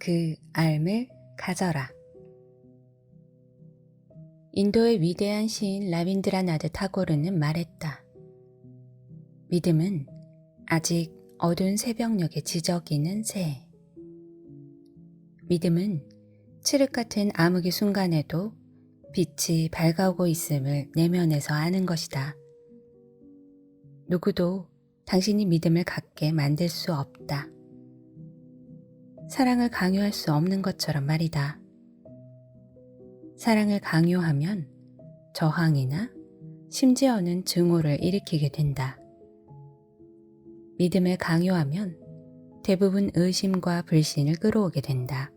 그 알 가져라. 인도의 위대한 시인 라빈드라나드 타고르는 말했다. 믿음은 아직 어두운 새벽녘에 지저귀는 새. 믿음은 칠흑 같은 암흑의 순간에도 빛이 밝아오고 있음을 내면에서 아는 것이다. 누구도 당신이 믿음을 갖게 만들 수 없다. 사랑을 강요할 수 없는 것처럼 말이다. 사랑을 강요하면 저항이나 심지어는 증오를 일으키게 된다. 믿음을 강요하면 대부분 의심과 불신을 끌어오게 된다.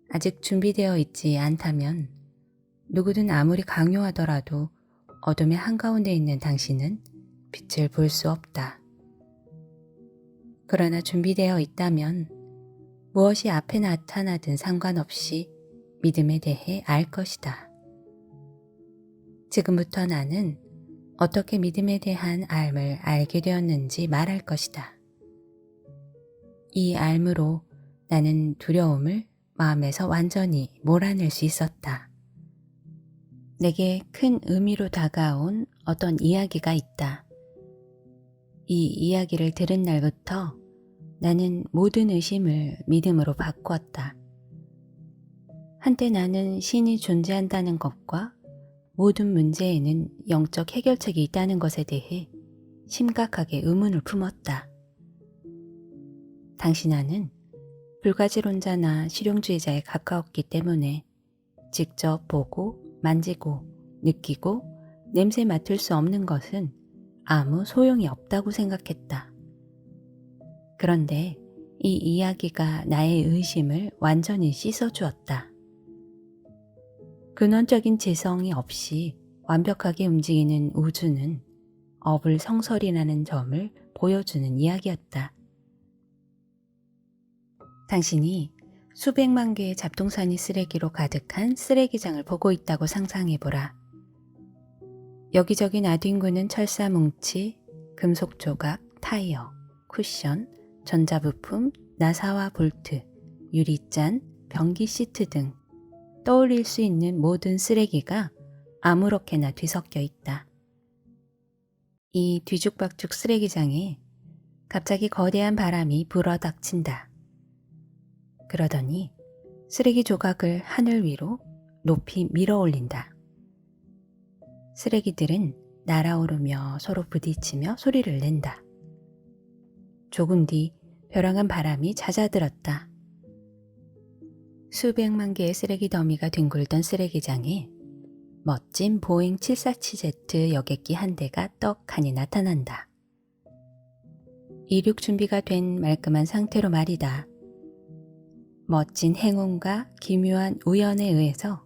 아직 준비되어 있지 않다면 누구든 아무리 강요하더라도 어둠의 한가운데 있는 당신은 빛을 볼 수 없다. 그러나 준비되어 있다면 무엇이 앞에 나타나든 상관없이 믿음에 대해 알 것이다. 지금부터 나는 어떻게 믿음에 대한 알을 알게 되었는지 말할 것이다. 이 알므로 나는 두려움을 마음에서 완전히 몰아낼 수 있었다. 내게 큰 의미로 다가온 어떤 이야기가 있다. 이 이야기를 들은 날부터 나는 모든 의심을 믿음으로 바꾸었다. 한때 나는 신이 존재한다는 것과 모든 문제에는 영적 해결책이 있다는 것에 대해 심각하게 의문을 품었다. 당시 나는 불가지론자나 실용주의자에 가까웠기 때문에 직접 보고 만지고 느끼고 냄새 맡을 수 없는 것은 아무 소용이 없다고 생각했다. 그런데 이 이야기가 나의 의심을 완전히 씻어주었다. 근원적인 지성이 없이 완벽하게 움직이는 우주는 어불성설이라는 점을 보여주는 이야기였다. 당신이 수백만 개의 잡동사니 쓰레기로 가득한 쓰레기장을 보고 있다고 상상해보라. 여기저기 나뒹구는 철사 뭉치, 금속 조각, 타이어, 쿠션, 전자부품, 나사와 볼트, 유리잔, 변기 시트 등 떠올릴 수 있는 모든 쓰레기가 아무렇게나 뒤섞여 있다. 이 뒤죽박죽 쓰레기장에 갑자기 거대한 바람이 불어닥친다. 그러더니 쓰레기 조각을 하늘 위로 높이 밀어 올린다. 쓰레기들은 날아오르며 서로 부딪히며 소리를 낸다. 조금 뒤 벼랑한 바람이 잦아들었다. 수백만 개의 쓰레기 더미가 뒹굴던 쓰레기장에 멋진 보잉 747Z 여객기 한 대가 떡하니 나타난다. 이륙 준비가 된 말끔한 상태로 말이다. 멋진 행운과 기묘한 우연에 의해서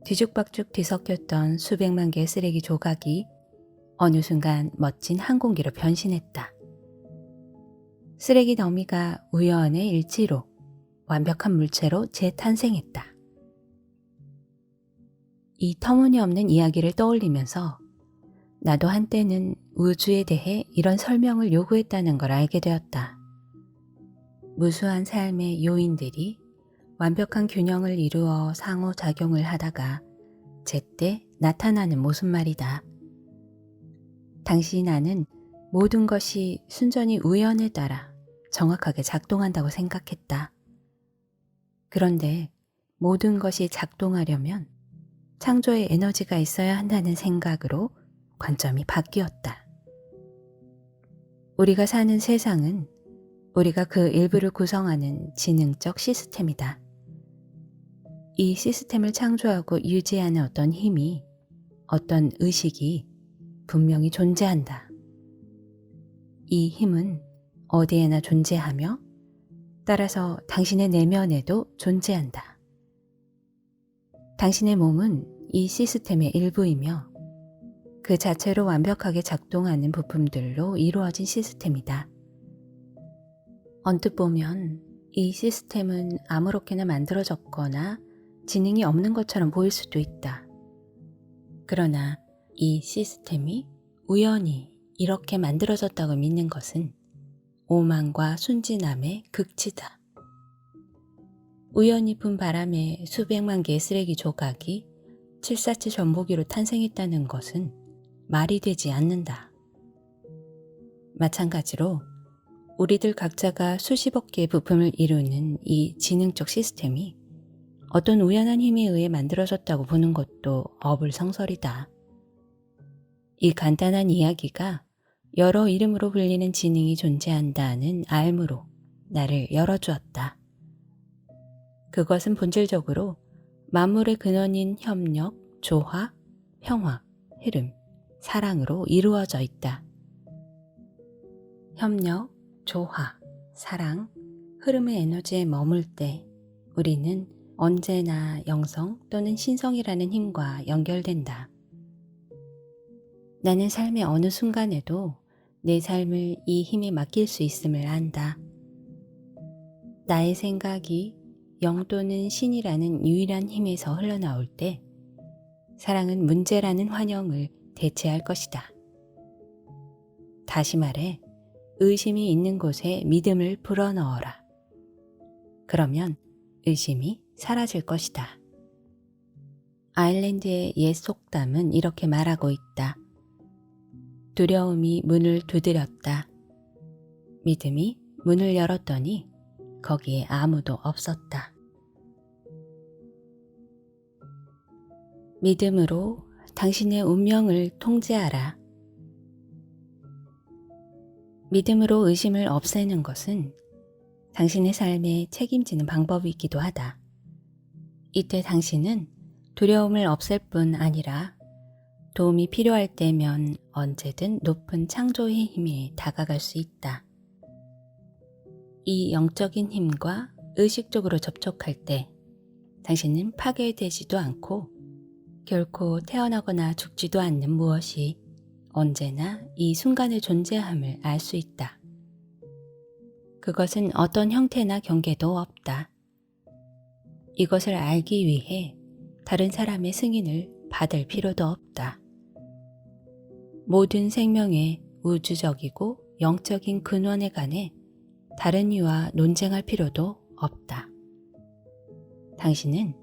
뒤죽박죽 뒤섞였던 수백만 개의 쓰레기 조각이 어느 순간 멋진 항공기로 변신했다. 쓰레기 더미가 우연의 일치로 완벽한 물체로 재탄생했다. 이 터무니없는 이야기를 떠올리면서 나도 한때는 우주에 대해 이런 설명을 요구했다는 걸 알게 되었다. 무수한 삶의 요인들이 완벽한 균형을 이루어 상호작용을 하다가 제때 나타나는 모습 말이다. 당시 나는 모든 것이 순전히 우연에 따라 정확하게 작동한다고 생각했다. 그런데 모든 것이 작동하려면 창조의 에너지가 있어야 한다는 생각으로 관점이 바뀌었다. 우리가 사는 세상은 우리가 그 일부를 구성하는 지능적 시스템이다. 이 시스템을 창조하고 유지하는 어떤 힘이, 어떤 의식이 분명히 존재한다. 이 힘은 어디에나 존재하며 따라서 당신의 내면에도 존재한다. 당신의 몸은 이 시스템의 일부이며 그 자체로 완벽하게 작동하는 부품들로 이루어진 시스템이다. 언뜻 보면 이 시스템은 아무렇게나 만들어졌거나 지능이 없는 것처럼 보일 수도 있다. 그러나 이 시스템이 우연히 이렇게 만들어졌다고 믿는 것은 오만과 순진함의 극치다. 우연히 분 바람에 수백만 개의 쓰레기 조각이 747 전보기로 탄생했다는 것은 말이 되지 않는다. 마찬가지로 우리들 각자가 수십억 개의 부품을 이루는 이 지능적 시스템이 어떤 우연한 힘에 의해 만들어졌다고 보는 것도 어불성설이다. 이 간단한 이야기가 여러 이름으로 불리는 지능이 존재한다는 알무로 나를 열어주었다. 그것은 본질적으로 만물의 근원인 협력, 조화, 평화, 흐름, 사랑으로 이루어져 있다. 협력, 조화, 사랑, 흐름의 에너지에 머물 때 우리는 언제나 영성 또는 신성이라는 힘과 연결된다. 나는 삶의 어느 순간에도 내 삶을 이 힘에 맡길 수 있음을 안다. 나의 생각이 영 또는 신이라는 유일한 힘에서 흘러나올 때 사랑은 문제라는 환영을 대체할 것이다. 다시 말해, 의심이 있는 곳에 믿음을 불어넣어라. 그러면 의심이 사라질 것이다. 아일랜드의 옛 속담은 이렇게 말하고 있다. 두려움이 문을 두드렸다. 믿음이 문을 열었더니 거기에 아무도 없었다. 믿음으로 당신의 운명을 통제하라. 믿음으로 의심을 없애는 것은 당신의 삶에 책임지는 방법이기도 하다. 이때 당신은 두려움을 없앨 뿐 아니라 도움이 필요할 때면 언제든 높은 창조의 힘에 다가갈 수 있다. 이 영적인 힘과 의식적으로 접촉할 때 당신은 파괴되지도 않고 결코 태어나거나 죽지도 않는 무엇이 언제나 이 순간의 존재함을 알 수 있다. 그것은 어떤 형태나 경계도 없다. 이것을 알기 위해 다른 사람의 승인을 받을 필요도 없다. 모든 생명의 우주적이고 영적인 근원에 관해 다른 이와 논쟁할 필요도 없다. 당신은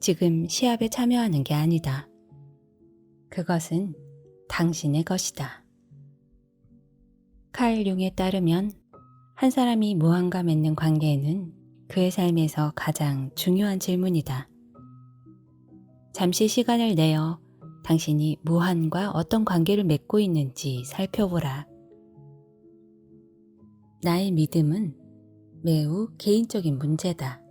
지금 시합에 참여하는 게 아니다. 그것은 당신의 것이다. 칼 융에 따르면 한 사람이 무한과 맺는 관계는 그의 삶에서 가장 중요한 질문이다. 잠시 시간을 내어 당신이 무한과 어떤 관계를 맺고 있는지 살펴보라. 나의 믿음은 매우 개인적인 문제다.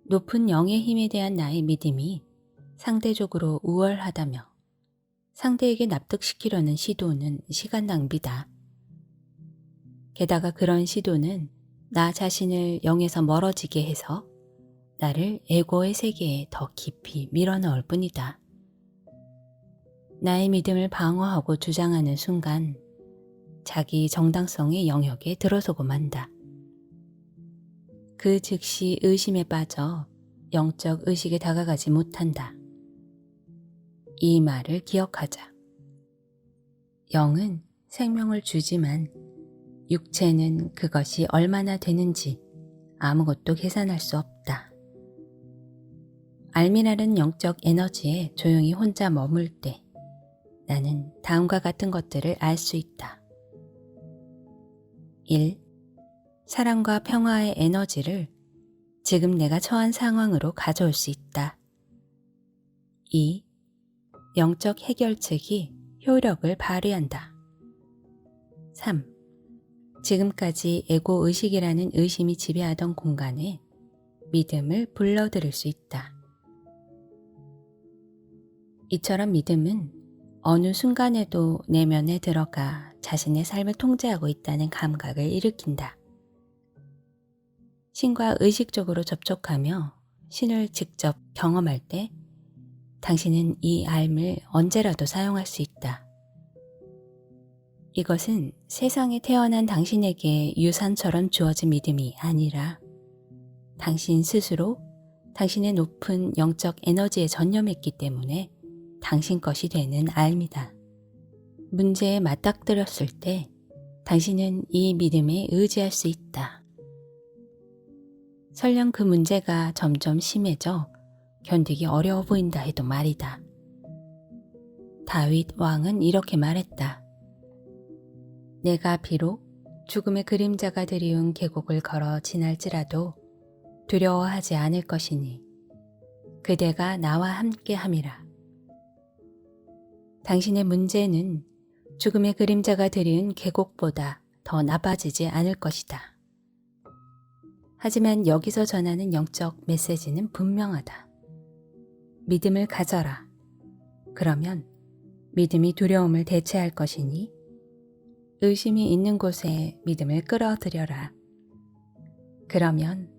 높은 영의 힘에 대한 나의 믿음이 상대적으로 우월하다며 상대에게 납득시키려는 시도는 시간 낭비다. 게다가 그런 시도는 나 자신을 영에서 멀어지게 해서 나를 에고의 세계에 더 깊이 밀어넣을 뿐이다. 나의 믿음을 방어하고 주장하는 순간 자기 정당성의 영역에 들어서고 만다. 그 즉시 의심에 빠져 영적 의식에 다가가지 못한다. 이 말을 기억하자. 영은 생명을 주지만 육체는 그것이 얼마나 되는지 아무것도 계산할 수 없다. 알미라는 영적 에너지에 조용히 혼자 머물 때 나는 다음과 같은 것들을 알 수 있다. 1. 사랑과 평화의 에너지를 지금 내가 처한 상황으로 가져올 수 있다. 2. 영적 해결책이 효력을 발휘한다. 3. 지금까지 에고 의식이라는 의심이 지배하던 공간에 믿음을 불러들일 수 있다. 이처럼 믿음은 어느 순간에도 내면에 들어가 자신의 삶을 통제하고 있다는 감각을 일으킨다. 신과 의식적으로 접촉하며 신을 직접 경험할 때 당신은 이 알을 언제라도 사용할 수 있다. 이것은 세상에 태어난 당신에게 유산처럼 주어진 믿음이 아니라 당신 스스로 당신의 높은 영적 에너지에 전념했기 때문에 당신 것이 되는 알입니다. 문제에 맞닥뜨렸을 때 당신은 이 믿음에 의지할 수 있다. 설령 그 문제가 점점 심해져 견디기 어려워 보인다 해도 말이다. 다윗 왕은 이렇게 말했다. 내가 비록 죽음의 그림자가 드리운 계곡을 걸어 지날지라도 두려워하지 않을 것이니 그대가 나와 함께 함이라. 당신의 문제는 죽음의 그림자가 드리운 계곡보다 더 나빠지지 않을 것이다. 하지만 여기서 전하는 영적 메시지는 분명하다. 믿음을 가져라. 그러면 믿음이 두려움을 대체할 것이니 의심이 있는 곳에 믿음을 끌어들여라. 그러면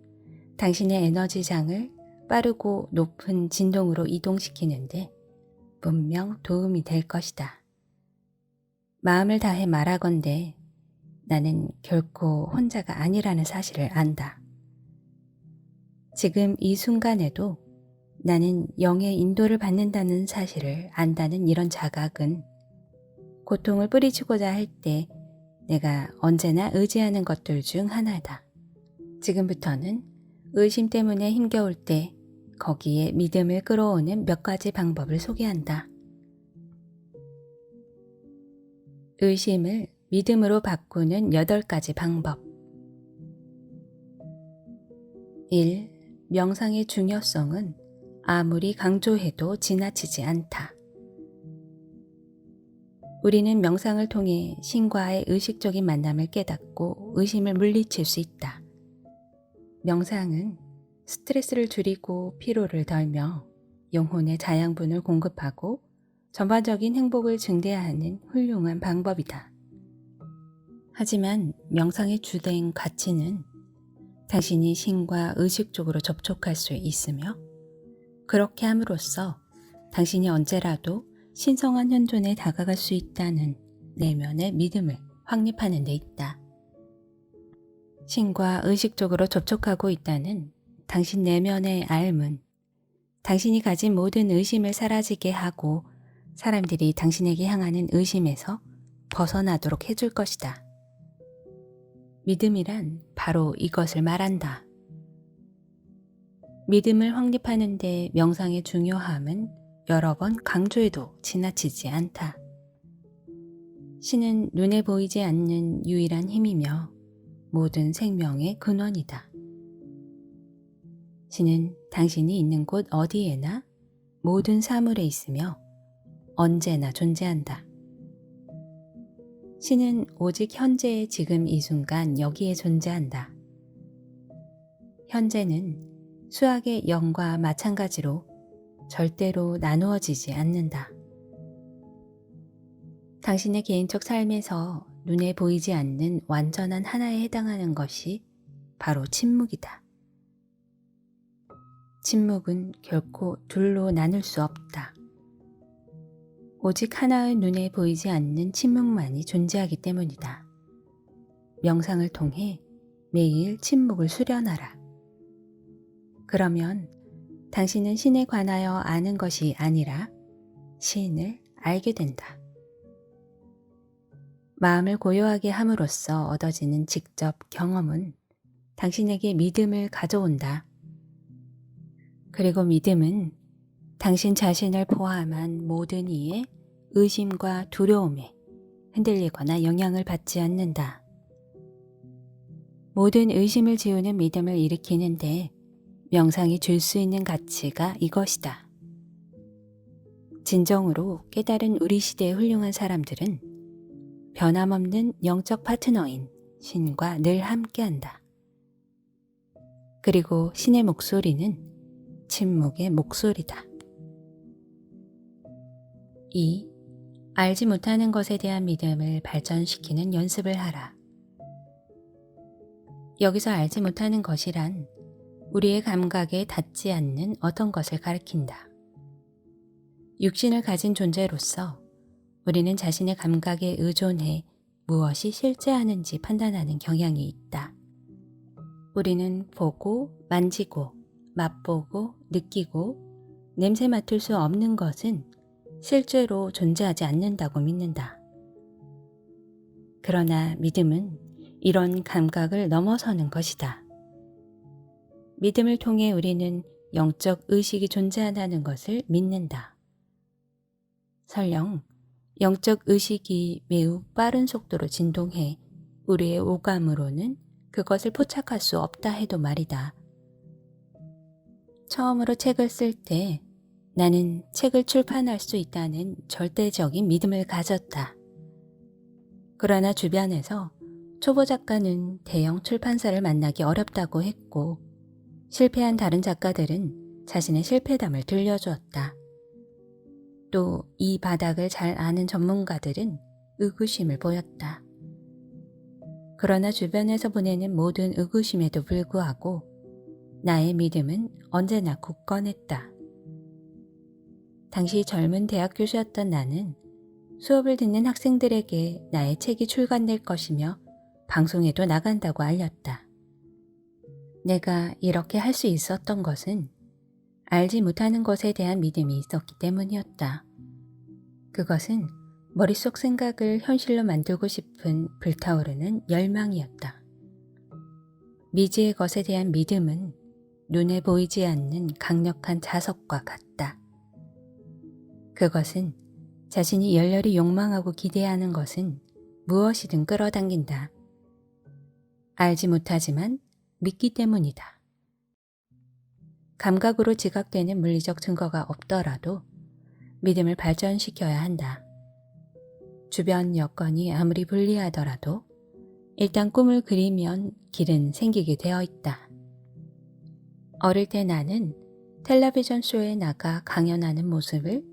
당신의 에너지장을 빠르고 높은 진동으로 이동시키는데 분명 도움이 될 것이다. 마음을 다해 말하건대 나는 결코 혼자가 아니라는 사실을 안다. 지금 이 순간에도 나는 영의 인도를 받는다는 사실을 안다는 이런 자각은 고통을 뿌리치고자 할 때 내가 언제나 의지하는 것들 중 하나다. 지금부터는 의심 때문에 힘겨울 때 거기에 믿음을 끌어오는 몇 가지 방법을 소개한다. 의심을 믿음으로 바꾸는 8가지 방법. 1. 명상의 중요성은 아무리 강조해도 지나치지 않다. 우리는 명상을 통해 신과의 의식적인 만남을 깨닫고 의심을 물리칠 수 있다. 명상은 스트레스를 줄이고 피로를 덜며 영혼의 자양분을 공급하고 전반적인 행복을 증대하는 훌륭한 방법이다. 하지만 명상의 주된 가치는 당신이 신과 의식적으로 접촉할 수 있으며 그렇게 함으로써 당신이 언제라도 신성한 현존에 다가갈 수 있다는 내면의 믿음을 확립하는 데 있다. 신과 의식적으로 접촉하고 있다는 당신 내면의 알문, 당신이 가진 모든 의심을 사라지게 하고 사람들이 당신에게 향하는 의심에서 벗어나도록 해줄 것이다. 믿음이란 바로 이것을 말한다. 믿음을 확립하는 데 명상의 중요함은 여러 번 강조해도 지나치지 않다. 신은 눈에 보이지 않는 유일한 힘이며 모든 생명의 근원이다. 신은 당신이 있는 곳 어디에나 모든 사물에 있으며 언제나 존재한다. 신은 오직 현재의 지금 이 순간 여기에 존재한다. 현재는 수학의 0과 마찬가지로 절대로 나누어지지 않는다. 당신의 개인적 삶에서 눈에 보이지 않는 완전한 하나에 해당하는 것이 바로 침묵이다. 침묵은 결코 둘로 나눌 수 없다. 오직 하나의 눈에 보이지 않는 침묵만이 존재하기 때문이다. 명상을 통해 매일 침묵을 수련하라. 그러면 당신은 신에 관하여 아는 것이 아니라 신을 알게 된다. 마음을 고요하게 함으로써 얻어지는 직접 경험은 당신에게 믿음을 가져온다. 그리고 믿음은 당신 자신을 포함한 모든 이의 의심과 두려움에 흔들리거나 영향을 받지 않는다. 모든 의심을 지우는 믿음을 일으키는데 명상이 줄 수 있는 가치가 이것이다. 진정으로 깨달은 우리 시대의 훌륭한 사람들은 변함없는 영적 파트너인 신과 늘 함께한다. 그리고 신의 목소리는 침묵의 목소리다. 2. 알지 못하는 것에 대한 믿음을 발전시키는 연습을 하라. 여기서 알지 못하는 것이란 우리의 감각에 닿지 않는 어떤 것을 가리킨다. 육신을 가진 존재로서 우리는 자신의 감각에 의존해 무엇이 실제하는지 판단하는 경향이 있다. 우리는 보고, 만지고, 맛보고, 느끼고, 냄새 맡을 수 없는 것은 실제로 존재하지 않는다고 믿는다. 그러나 믿음은 이런 감각을 넘어서는 것이다. 믿음을 통해 우리는 영적 의식이 존재한다는 것을 믿는다. 설령 영적 의식이 매우 빠른 속도로 진동해 우리의 오감으로는 그것을 포착할 수 없다 해도 말이다. 처음으로 책을 쓸 때 나는 책을 출판할 수 있다는 절대적인 믿음을 가졌다. 그러나 주변에서 초보 작가는 대형 출판사를 만나기 어렵다고 했고, 실패한 다른 작가들은 자신의 실패담을 들려주었다. 또 이 바닥을 잘 아는 전문가들은 의구심을 보였다. 그러나 주변에서 보내는 모든 의구심에도 불구하고 나의 믿음은 언제나 굳건했다. 당시 젊은 대학 교수였던 나는 수업을 듣는 학생들에게 나의 책이 출간될 것이며 방송에도 나간다고 알렸다. 내가 이렇게 할 수 있었던 것은 알지 못하는 것에 대한 믿음이 있었기 때문이었다. 그것은 머릿속 생각을 현실로 만들고 싶은 불타오르는 열망이었다. 미지의 것에 대한 믿음은 눈에 보이지 않는 강력한 자석과 같다. 그것은 자신이 열렬히 욕망하고 기대하는 것은 무엇이든 끌어당긴다. 알지 못하지만 믿기 때문이다. 감각으로 지각되는 물리적 증거가 없더라도 믿음을 발전시켜야 한다. 주변 여건이 아무리 불리하더라도 일단 꿈을 그리면 길은 생기게 되어 있다. 어릴 때 나는 텔레비전 쇼에 나가 강연하는 모습을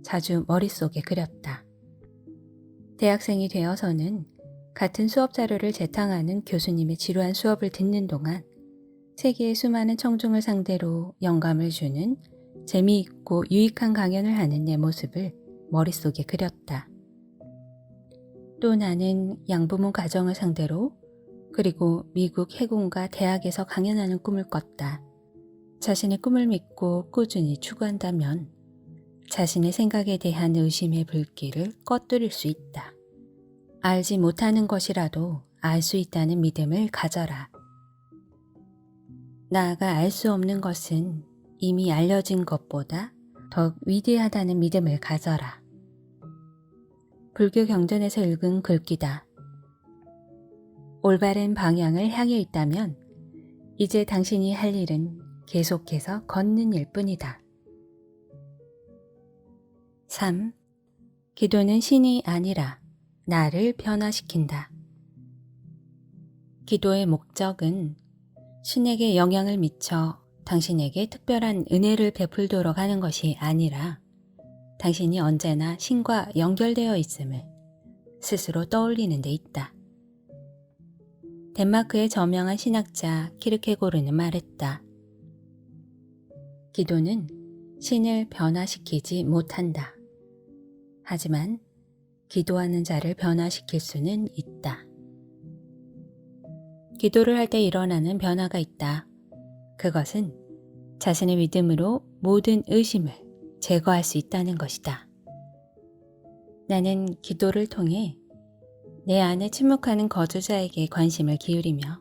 자주 머릿속에 그렸다. 대학생이 되어서는 같은 수업 자료를 재탕하는 교수님의 지루한 수업을 듣는 동안 세계의 수많은 청중을 상대로 영감을 주는 재미있고 유익한 강연을 하는 내 모습을 머릿속에 그렸다. 또 나는 양부모 가정을 상대로 그리고 미국 해군과 대학에서 강연하는 꿈을 꿨다. 자신의 꿈을 믿고 꾸준히 추구한다면 자신의 생각에 대한 의심의 불길을 꺼뜨릴 수 있다. 알지 못하는 것이라도 알 수 있다는 믿음을 가져라. 나아가 알 수 없는 것은 이미 알려진 것보다 더욱 위대하다는 믿음을 가져라. 불교 경전에서 읽은 글귀다. 올바른 방향을 향해 있다면 이제 당신이 할 일은 계속해서 걷는 일뿐이다. 3. 기도는 신이 아니라 나를 변화시킨다. 기도의 목적은 신에게 영향을 미쳐 당신에게 특별한 은혜를 베풀도록 하는 것이 아니라 당신이 언제나 신과 연결되어 있음을 스스로 떠올리는 데 있다. 덴마크의 저명한 신학자 키르케고르는 말했다. 기도는 신을 변화시키지 못한다. 하지만 기도하는 자를 변화시킬 수는 있다. 기도를 할 때 일어나는 변화가 있다. 그것은 자신의 믿음으로 모든 의심을 제거할 수 있다는 것이다. 나는 기도를 통해 내 안에 침묵하는 거주자에게 관심을 기울이며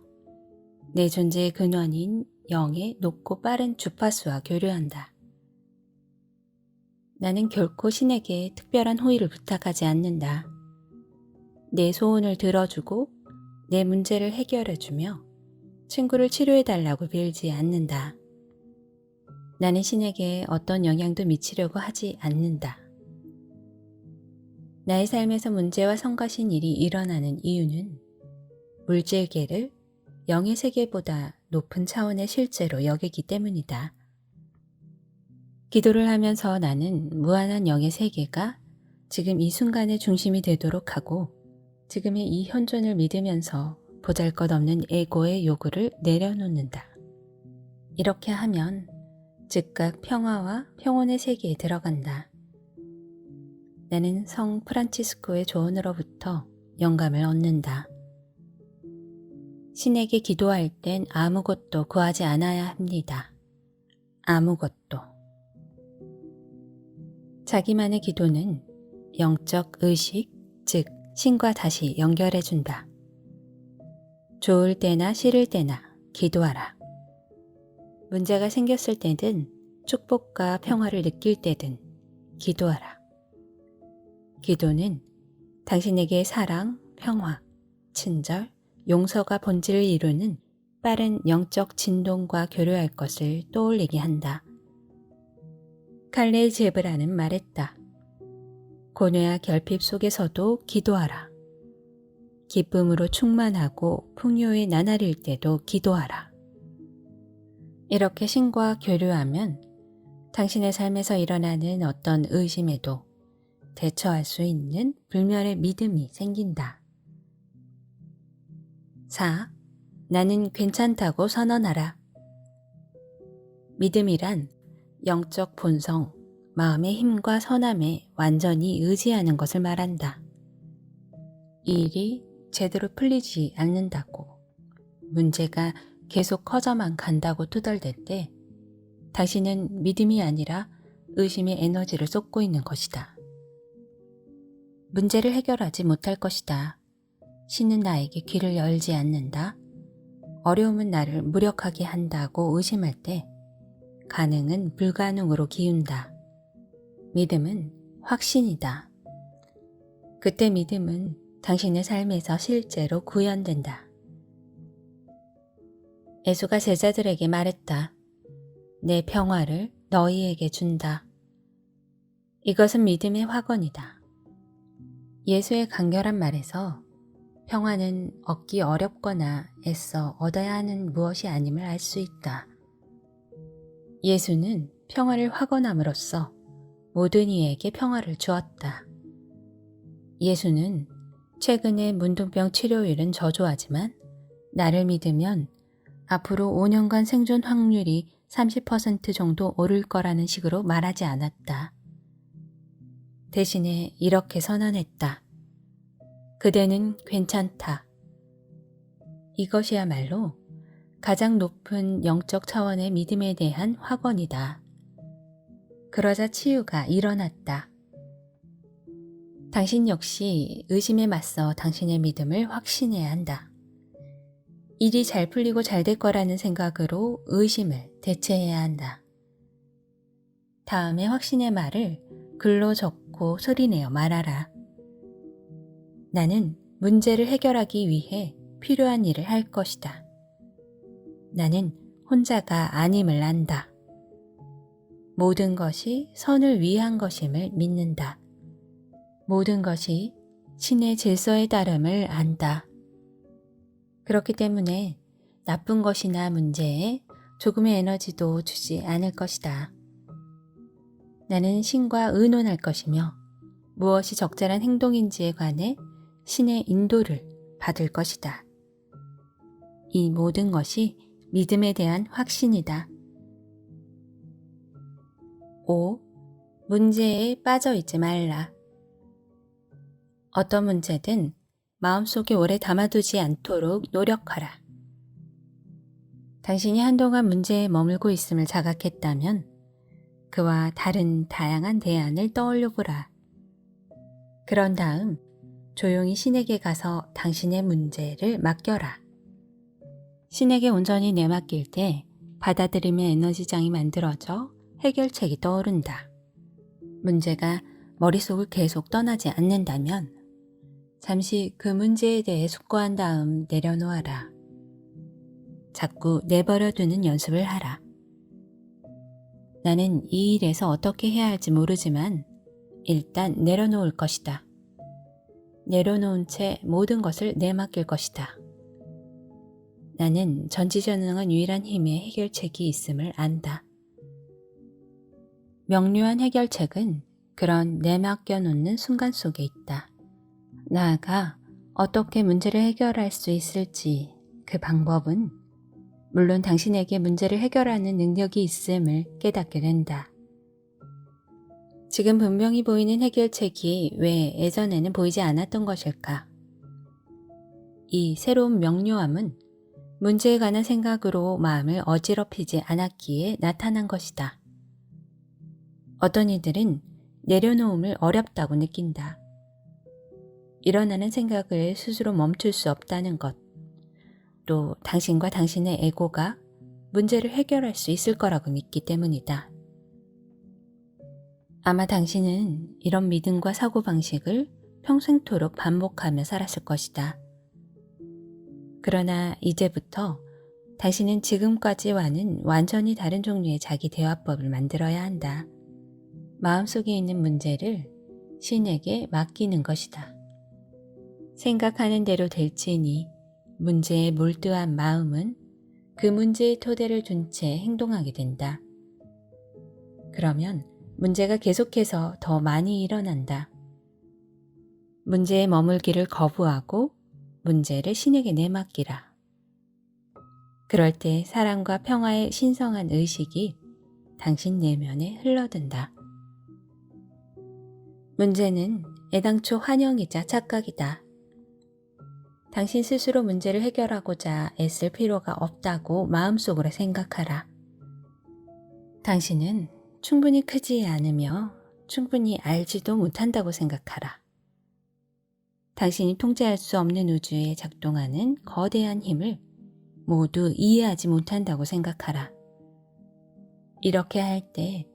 내 존재의 근원인 영의 높고 빠른 주파수와 교류한다. 나는 결코 신에게 특별한 호의를 부탁하지 않는다. 내 소원을 들어주고 내 문제를 해결해주며 친구를 치료해달라고 빌지 않는다. 나는 신에게 어떤 영향도 미치려고 하지 않는다. 나의 삶에서 문제와 성가신 일이 일어나는 이유는 물질계를 영의 세계보다 높은 차원의 실제로 여기기 때문이다. 기도를 하면서 나는 무한한 영의 세계가 지금 이 순간의 중심이 되도록 하고 지금의 이 현존을 믿으면서 보잘것없는 에고의 요구를 내려놓는다. 이렇게 하면 즉각 평화와 평온의 세계에 들어간다. 나는 성 프란치스코의 조언으로부터 영감을 얻는다. 신에게 기도할 땐 아무것도 구하지 않아야 합니다. 아무것도. 자기만의 기도는 영적 의식, 즉 신과 다시 연결해준다. 좋을 때나 싫을 때나 기도하라. 문제가 생겼을 때든 축복과 평화를 느낄 때든 기도하라. 기도는 당신에게 사랑, 평화, 친절, 용서가 본질을 이루는 빠른 영적 진동과 교류할 것을 떠올리게 한다. 칼레 제브라는 말했다. 고뇌와 결핍 속에서도 기도하라. 기쁨으로 충만하고 풍요에 나날일 때도 기도하라. 이렇게 신과 교류하면 당신의 삶에서 일어나는 어떤 의심에도 대처할 수 있는 불멸의 믿음이 생긴다. 4. 나는 괜찮다고 선언하라. 믿음이란 영적 본성, 마음의 힘과 선함에 완전히 의지하는 것을 말한다. 이 일이 제대로 풀리지 않는다고, 문제가 계속 커져만 간다고 투덜댈 때 당신은 믿음이 아니라 의심의 에너지를 쏟고 있는 것이다. 문제를 해결하지 못할 것이다. 신은 나에게 귀를 열지 않는다. 어려움은 나를 무력하게 한다고 의심할 때 가능은 불가능으로 기운다. 믿음은 확신이다. 그때 믿음은 당신의 삶에서 실제로 구현된다. 예수가 제자들에게 말했다. 내 평화를 너희에게 준다. 이것은 믿음의 확언이다. 예수의 간결한 말에서 평화는 얻기 어렵거나 애써 얻어야 하는 무엇이 아님을 알 수 있다. 예수는 평화를 확언함으로써 모든 이에게 평화를 주었다. 예수는 최근의 문둥병 치료율은 저조하지만 나를 믿으면 앞으로 5년간 생존 확률이 30% 정도 오를 거라는 식으로 말하지 않았다. 대신에 이렇게 선언했다. 그대는 괜찮다. 이것이야말로 가장 높은 영적 차원의 믿음에 대한 확언이다. 그러자 치유가 일어났다. 당신 역시 의심에 맞서 당신의 믿음을 확신해야 한다. 일이 잘 풀리고 잘 될 거라는 생각으로 의심을 대체해야 한다. 다음에 확신의 말을 글로 적고 소리내어 말하라. 나는 문제를 해결하기 위해 필요한 일을 할 것이다. 나는 혼자가 아님을 안다. 모든 것이 선을 위한 것임을 믿는다. 모든 것이 신의 질서에 따름을 안다. 그렇기 때문에 나쁜 것이나 문제에 조금의 에너지도 주지 않을 것이다. 나는 신과 의논할 것이며 무엇이 적절한 행동인지에 관해 신의 인도를 받을 것이다. 이 모든 것이 믿음에 대한 확신이다. 5. 문제에 빠져 있지 말라. 어떤 문제든 마음속에 오래 담아두지 않도록 노력하라. 당신이 한동안 문제에 머물고 있음을 자각했다면 그와 다른 다양한 대안을 떠올려 보라. 그런 다음 조용히 신에게 가서 당신의 문제를 맡겨라. 신에게 온전히 내맡길 때 받아들임의 에너지장이 만들어져 해결책이 떠오른다. 문제가 머릿속을 계속 떠나지 않는다면 잠시 그 문제에 대해 숙고한 다음 내려놓아라. 자꾸 내버려두는 연습을 하라. 나는 이 일에서 어떻게 해야 할지 모르지만 일단 내려놓을 것이다. 내려놓은 채 모든 것을 내맡길 것이다. 나는 전지전능한 유일한 힘의 해결책이 있음을 안다. 명료한 해결책은 그런 내맡겨 놓는 순간 속에 있다. 나아가 어떻게 문제를 해결할 수 있을지 그 방법은 물론 당신에게 문제를 해결하는 능력이 있음을 깨닫게 된다. 지금 분명히 보이는 해결책이 왜 예전에는 보이지 않았던 것일까? 이 새로운 명료함은 문제에 관한 생각으로 마음을 어지럽히지 않았기에 나타난 것이다. 어떤 이들은 내려놓음을 어렵다고 느낀다. 일어나는 생각을 스스로 멈출 수 없다는 것, 또 당신과 당신의 에고가 문제를 해결할 수 있을 거라고 믿기 때문이다. 아마 당신은 이런 믿음과 사고방식을 평생토록 반복하며 살았을 것이다. 그러나 이제부터 당신은 지금까지와는 완전히 다른 종류의 자기 대화법을 만들어야 한다. 마음속에 있는 문제를 신에게 맡기는 것이다. 생각하는 대로 될지니 문제에 몰두한 마음은 그 문제의 토대를 둔 채 행동하게 된다. 그러면 문제가 계속해서 더 많이 일어난다. 문제에 머물기를 거부하고 문제를 신에게 내맡기라. 그럴 때 사랑과 평화의 신성한 의식이 당신 내면에 흘러든다. 문제는 애당초 환영이자 착각이다. 당신 스스로 문제를 해결하고자 애쓸 필요가 없다고 마음속으로 생각하라. 당신은 충분히 크지 않으며 충분히 알지도 못한다고 생각하라. 당신이 통제할 수 없는 우주에 작동하는 거대한 힘을 모두 이해하지 못한다고 생각하라. 이렇게 할 때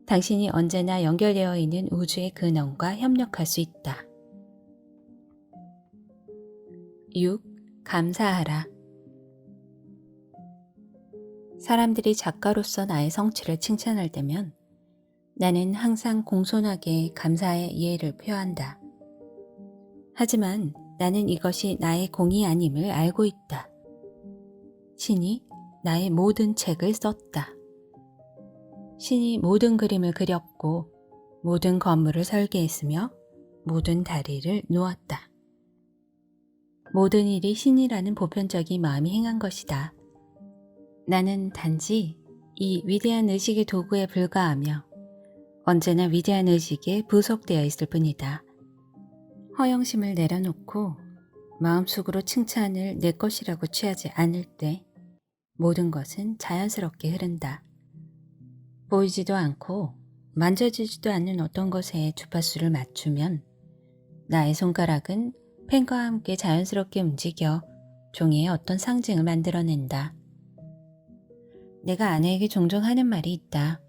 당신이 언제나 연결되어 있는 우주의 근원과 협력할 수 있다. 6. 감사하라. 사람들이 작가로서 나의 성취를 칭찬할 때면 나는 항상 공손하게 감사의 이해를 표한다. 하지만 나는 이것이 나의 공이 아님을 알고 있다. 신이 나의 모든 책을 썼다. 신이 모든 그림을 그렸고 모든 건물을 설계했으며 모든 다리를 놓았다. 모든 일이 신이라는 보편적인 마음이 행한 것이다. 나는 단지 이 위대한 의식의 도구에 불과하며 언제나 위대한 의식에 부속되어 있을 뿐이다. 허영심을 내려놓고 마음속으로 칭찬을 내 것이라고 취하지 않을 때 모든 것은 자연스럽게 흐른다. 보이지도 않고 만져지지도 않는 어떤 것에 주파수를 맞추면 나의 손가락은 펜과 함께 자연스럽게 움직여 종이에 어떤 상징을 만들어낸다. 내가 아내에게 종종 하는 말이 있다.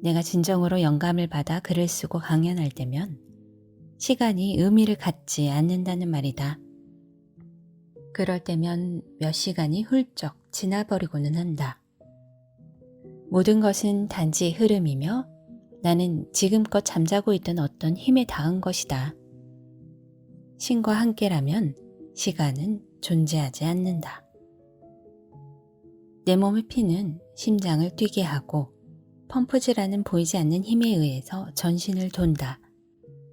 내가 진정으로 영감을 받아 글을 쓰고 강연할 때면 시간이 의미를 갖지 않는다는 말이다. 그럴 때면 몇 시간이 훌쩍 지나버리고는 한다. 모든 것은 단지 흐름이며 나는 지금껏 잠자고 있던 어떤 힘에 닿은 것이다. 신과 함께라면 시간은 존재하지 않는다. 내 몸의 피는 심장을 뛰게 하고 펌프질하는 보이지 않는 힘에 의해서 전신을 돈다.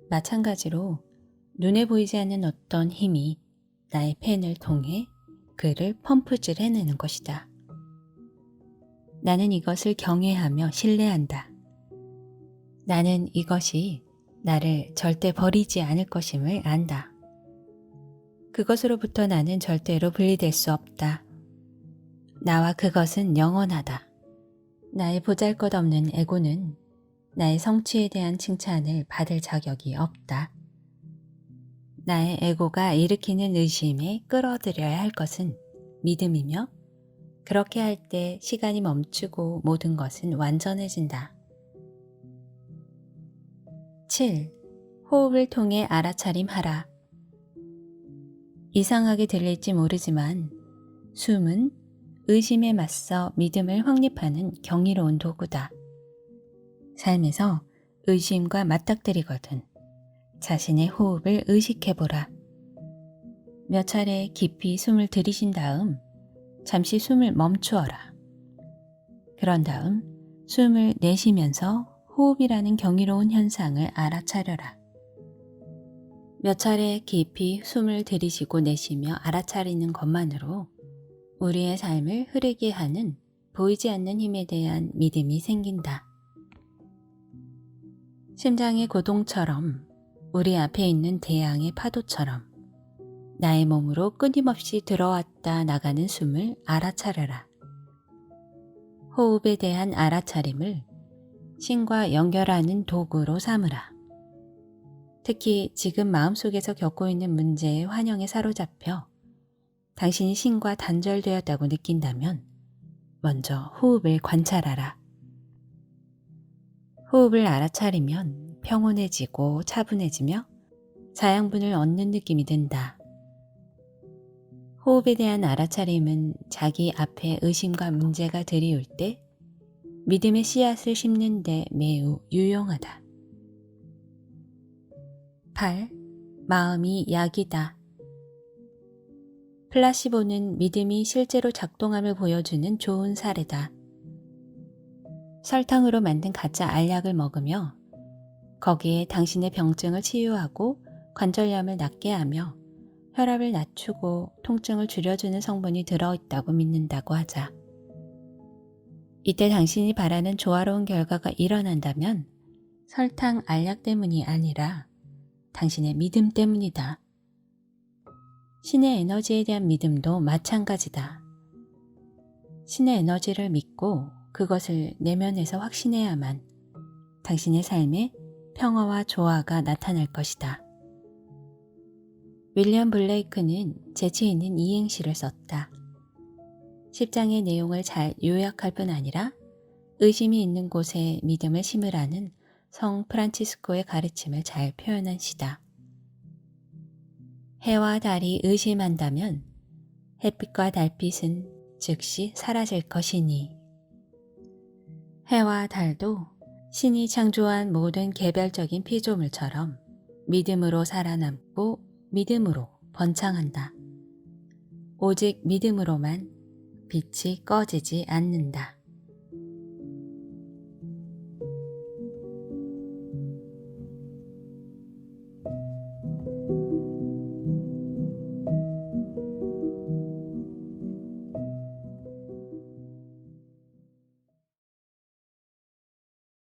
마찬가지로 눈에 보이지 않는 어떤 힘이 나의 펜을 통해 글을 펌프질 해내는 것이다. 나는 이것을 경외하며 신뢰한다. 나는 이것이 나를 절대 버리지 않을 것임을 안다. 그것으로부터 나는 절대로 분리될 수 없다. 나와 그것은 영원하다. 나의 보잘것없는 에고는 나의 성취에 대한 칭찬을 받을 자격이 없다. 나의 에고가 일으키는 의심에 끌어들여야 할 것은 믿음이며 그렇게 할 때 시간이 멈추고 모든 것은 완전해진다. 7. 호흡을 통해 알아차림하라. 이상하게 들릴지 모르지만 숨은 의심에 맞서 믿음을 확립하는 경이로운 도구다. 삶에서 의심과 맞닥뜨리거든 자신의 호흡을 의식해보라. 몇 차례 깊이 숨을 들이신 다음 잠시 숨을 멈추어라. 그런 다음 숨을 내쉬면서 호흡이라는 경이로운 현상을 알아차려라. 몇 차례 깊이 숨을 들이쉬고 내쉬며 알아차리는 것만으로 우리의 삶을 흐르게 하는 보이지 않는 힘에 대한 믿음이 생긴다. 심장의 고동처럼 우리 앞에 있는 대양의 파도처럼 나의 몸으로 끊임없이 들어왔다 나가는 숨을 알아차려라. 호흡에 대한 알아차림을 신과 연결하는 도구로 삼으라. 특히 지금 마음속에서 겪고 있는 문제의 환영에 사로잡혀 당신이 신과 단절되었다고 느낀다면 먼저 호흡을 관찰하라. 호흡을 알아차리면 평온해지고 차분해지며 자양분을 얻는 느낌이 든다. 호흡에 대한 알아차림은 자기 앞에 의심과 문제가 들이올 때 믿음의 씨앗을 심는 데 매우 유용하다. 8. 마음이 약이다. 플라시보는 믿음이 실제로 작동함을 보여주는 좋은 사례다. 설탕으로 만든 가짜 알약을 먹으며 거기에 당신의 병증을 치유하고 관절염을 낫게 하며 혈압을 낮추고 통증을 줄여주는 성분이 들어있다고 믿는다고 하자. 이때 당신이 바라는 조화로운 결과가 일어난다면 설탕 알약 때문이 아니라 당신의 믿음 때문이다. 신의 에너지에 대한 믿음도 마찬가지다. 신의 에너지를 믿고 그것을 내면에서 확신해야만 당신의 삶에 평화와 조화가 나타날 것이다. 윌리엄 블레이크는 재치 있는 이행시를 썼다. 10장의 내용을 잘 요약할 뿐 아니라 의심이 있는 곳에 믿음을 심으라는 성 프란치스코의 가르침을 잘 표현한 시다. 해와 달이 의심한다면 햇빛과 달빛은 즉시 사라질 것이니. 해와 달도 신이 창조한 모든 개별적인 피조물처럼 믿음으로 살아남고 믿음으로 번창한다. 오직 믿음으로만 빛이 꺼지지 않는다.